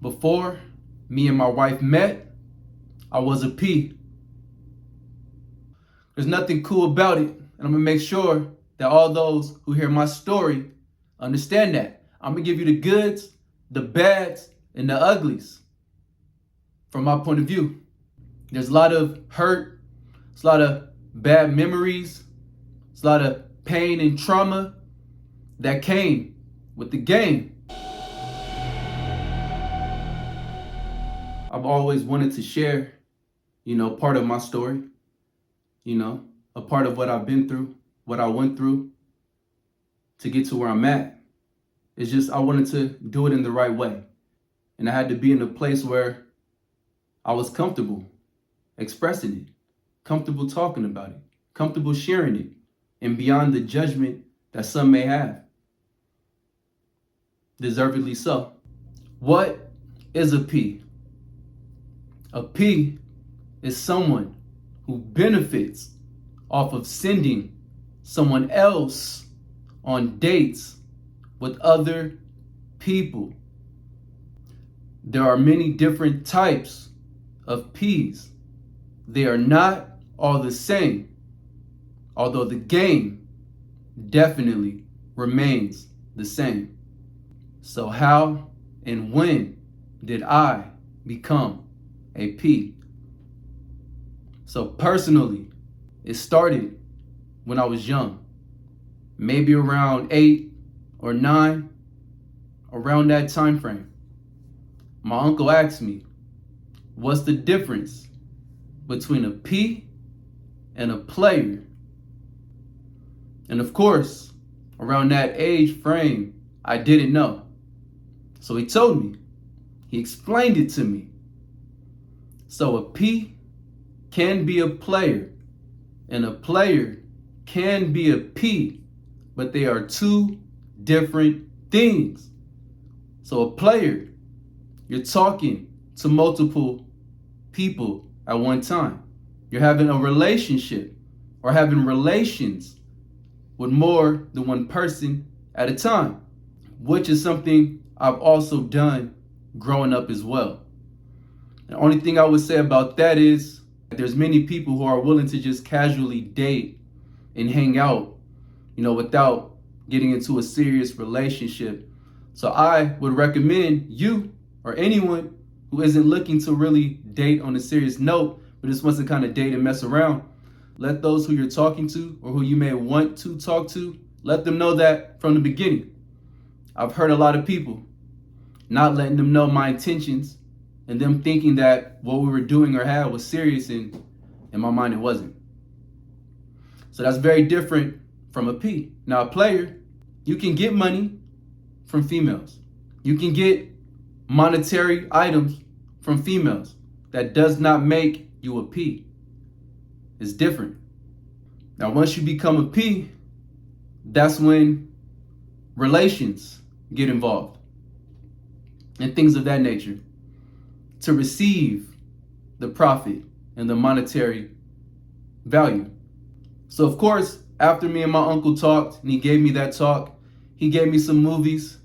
Before me and my wife met, I was a P. There's nothing cool about it, and I'm gonna make sure that all those who hear my story understand that. I'm gonna give you the goods, the bads, and the uglies from my point of view. There's a lot of hurt, there's a lot of bad memories, there's a lot of pain and trauma that came with the game. I've always wanted to share, part of my story, a part of what I've been through, what I went through to get to where I'm at. It's just I wanted to do it in the right way. And I had to be in a place where I was comfortable expressing it, comfortable talking about it, comfortable sharing it, and beyond the judgment that some may have. Deservedly so. What is a P? A P is someone who benefits off of sending someone else on dates with other people. There are many different types of P's. They are not all the same, although the game definitely remains the same. So how and when did I become a P? So personally, it started when I was young, maybe around 8 or 9, around that time frame. My uncle asked me, what's the difference between a P and a player? And of course, around that age frame, I didn't know. So he told me, he explained it to me. So a P can be a player, and a player can be a P, but they are two different things. So a player, you're talking to multiple people at one time. You're having a relationship or having relations with more than one person at a time, which is something I've also done growing up as well. The only thing I would say about that is there's many people who are willing to just casually date and hang out, without getting into a serious relationship. So I would recommend you or anyone who isn't looking to really date on a serious note, but just wants to kind of date and mess around, let those who you're talking to or who you may want to talk to, let them know that from the beginning. I've heard a lot of people not letting them know my intentions and them thinking that what we were doing or had was serious, and in my mind it wasn't. So that's very different from a P. Now a player, you can get money from females. You can get monetary items from females. That does not make you a P. It's different. Now once you become a P, that's when relations get involved and things of that nature to receive the profit and the monetary value. So of course, after me and my uncle talked and he gave me that talk, he gave me some movies,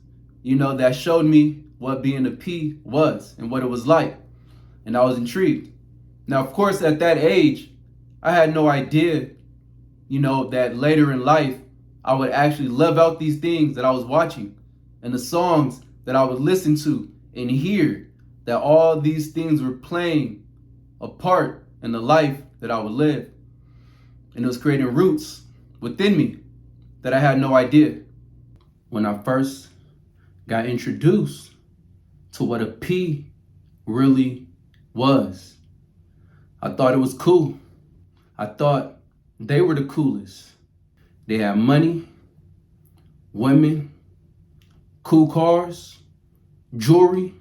that showed me what being a P was and what it was like. And I was intrigued. Now, of course, at that age, I had no idea, that later in life, I would actually live out these things that I was watching and the songs that I would listen to and hear, that all these things were playing a part in the life that I would live. And it was creating roots within me that I had no idea. When I first got introduced to what a P really was, I thought it was cool. I thought they were the coolest. They had money, women, cool cars, jewelry,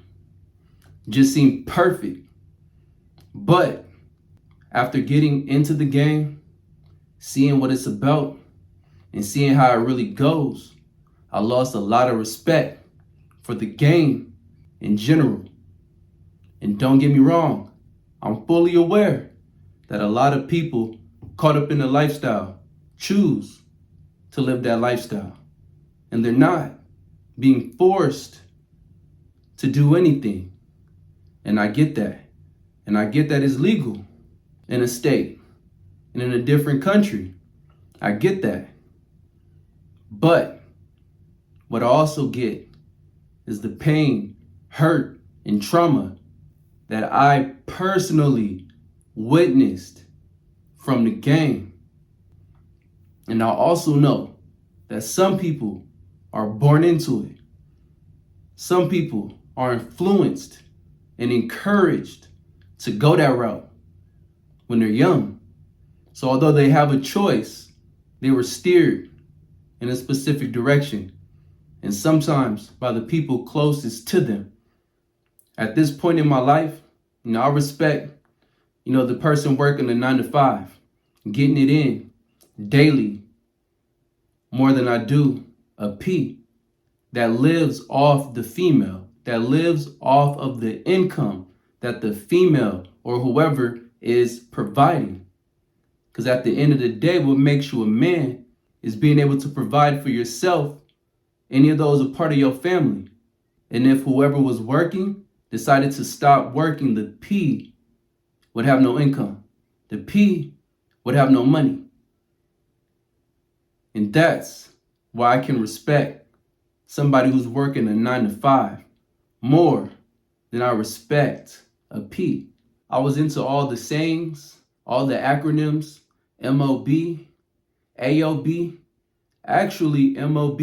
just seemed perfect. But after getting into the game, seeing what it's about, and seeing how it really goes, I lost a lot of respect for the game in general. And don't get me wrong, I'm fully aware that a lot of people caught up in the lifestyle choose to live that lifestyle. And they're not being forced to do anything. And I get that. And I get that it's legal in a state and in a different country. I get that. But what I also get is the pain, hurt, and trauma that I personally witnessed from the game. And I also know that some people are born into it. Some people are influenced and encouraged to go that route when they're young. So although they have a choice, they were steered in a specific direction, and sometimes by the people closest to them. At this point in my life, I respect, the person working the 9 to 5, getting it in daily, more than I do a P that lives off the female, that lives off of the income that the female or whoever is providing. Because at the end of the day, what makes you a man is being able to provide for yourself. Any of those are part of your family. And if whoever was working decided to stop working, the P would have no income. The P would have no money. And that's why I can respect somebody who's working a 9 to 5 more than I respect a P. I was into all the sayings, all the acronyms, MOB, AOB. Actually, MOB,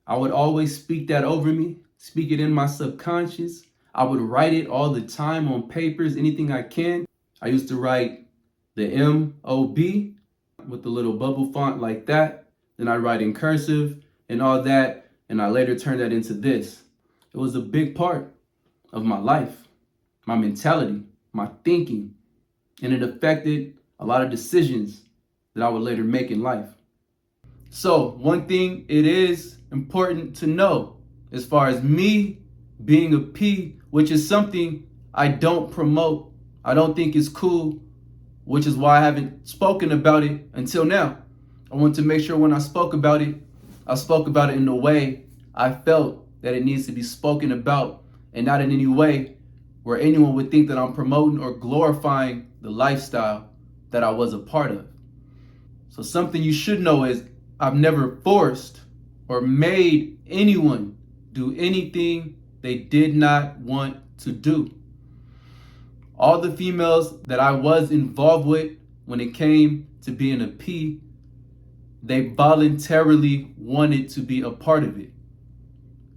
I would always speak that over me, speak it in my subconscious. I would write it all the time on papers, anything I can. I used to write the MOB with the little bubble font like that. Then I write in cursive and all that. And I later turned that into this. It was a big part of my life, my mentality, my thinking. And it affected a lot of decisions that I would later make in life. So one thing it is important to know as far as me being a P, which is something I don't promote. I don't think it's cool, which is why I haven't spoken about it until now. I want to make sure when I spoke about it, I spoke about it in the way I felt that it needs to be spoken about, and not in any way where anyone would think that I'm promoting or glorifying the lifestyle that I was a part of. So something you should know is I've never forced or made anyone do anything they did not want to do. All the females that I was involved with when it came to being a P, they voluntarily wanted to be a part of it.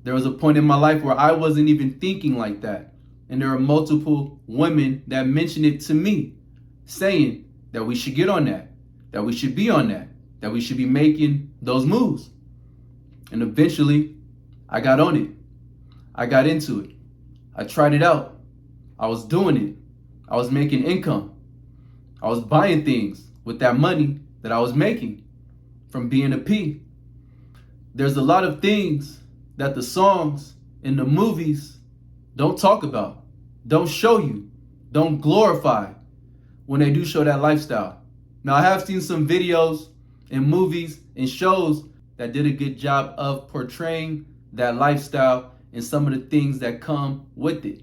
There was a point in my life where I wasn't even thinking like that. And there are multiple women that mentioned it to me, saying that we should get on that we should be on that we should be making those moves. And eventually, I got on it. I got into it. I tried it out. I was doing it. I was making income. I was buying things with that money that I was making from being a P. There's a lot of things that the songs and the movies don't talk about, don't show you, don't glorify when they do show that lifestyle. Now, I have seen some videos and movies and shows that did a good job of portraying that lifestyle and some of the things that come with it.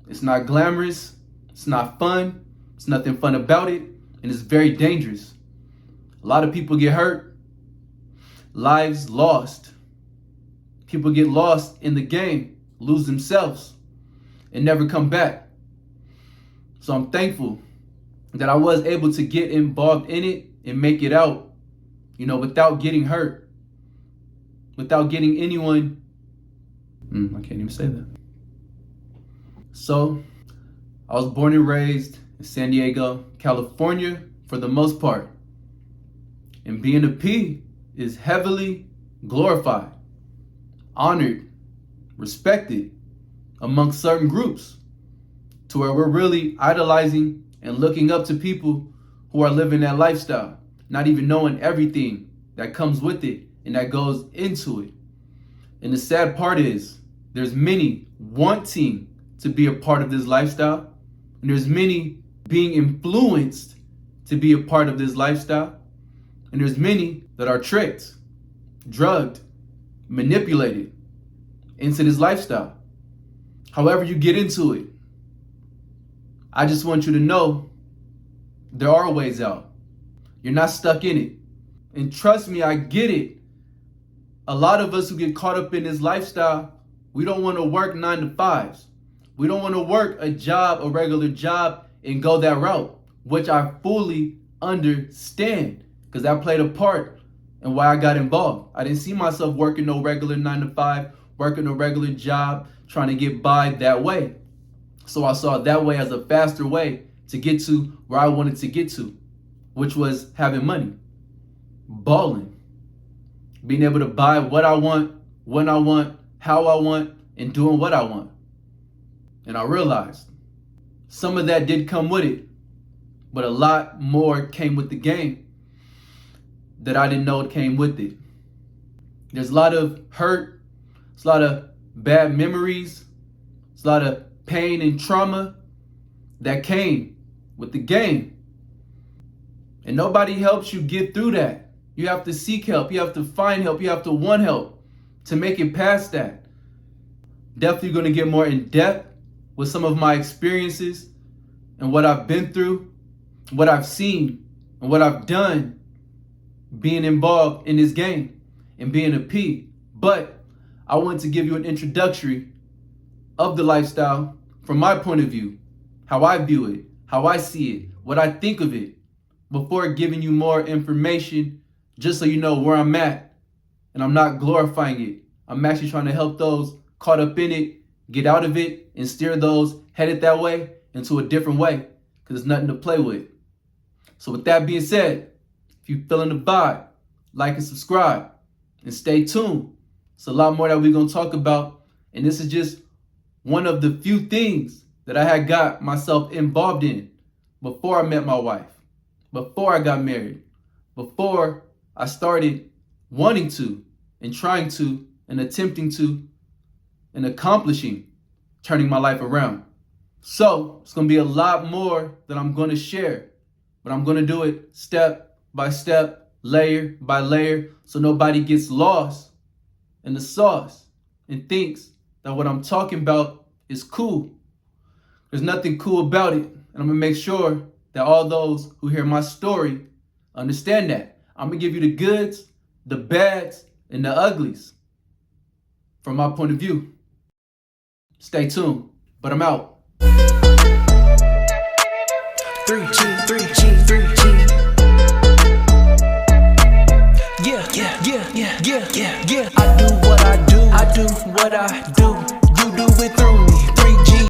It's not glamorous, it's not fun, it's nothing fun about it, and it's very dangerous. A lot of people get hurt, lives lost. People get lost in the game, lose themselves, and never come back. So I'm thankful that I was able to get involved in it and make it out, without getting hurt, without getting anyone, I can't even say that. So I was born and raised in San Diego, California, for the most part. And being a P is heavily glorified, honored, respected amongst certain groups, to where we're really idolizing and looking up to people who are living that lifestyle, not even knowing everything that comes with it and that goes into it. And the sad part is there's many wanting to be a part of this lifestyle, and there's many being influenced to be a part of this lifestyle, and there's many that are tricked, drugged, manipulated into this lifestyle. However you get into it, I just want you to know there are ways out. You're not stuck in it. And trust me, I get it. A lot of us who get caught up in this lifestyle, we don't want to work 9 to 5s. We don't want to work a job, a regular job, and go that route, which I fully understand because that played a part in why I got involved. I didn't see myself working no regular 9 to 5, working a regular job, trying to get by that way. So I saw that way as a faster way to get to where I wanted to get to, which was having money, balling, being able to buy what I want, when I want, how I want, and doing what I want. And I realized some of that did come with it, but a lot more came with the game that I didn't know it came with it. There's a lot of hurt, there's a lot of bad memories, there's a lot of pain and trauma that came with the game. And nobody helps you get through that. You have to seek help, you have to find help, you have to want help to make it past that. Definitely going to get more in depth with some of my experiences and what I've been through, what I've seen, and what I've done being involved in this game and being a P. But I want to give you an introductory of the lifestyle from my point of view, how I view it, how I see it, what I think of it, before giving you more information, just so you know where I'm at. And I'm not glorifying it. I'm actually trying to help those caught up in it get out of it and steer those headed that way into a different way, because there's nothing to play with. So with that being said, if you're feeling the vibe, like and subscribe and stay tuned. It's a lot more that we're going to talk about. And this is just one of the few things that I had got myself involved in before I met my wife, before I got married, before I started wanting to and trying to and attempting to and accomplishing turning my life around. So it's going to be a lot more that I'm going to share, but I'm going to do it step by step, layer by layer, so nobody gets lost in the sauce and thinks that what I'm talking about is cool. There's nothing cool about it. And I'm going to make sure that all those who hear my story understand that. I'm going to give you the goods, the bads, and the uglies from my point of view. Stay tuned, but I'm out. 3G, 3G, 3G. Yeah. I do what I do. I do what I do. You do it through me.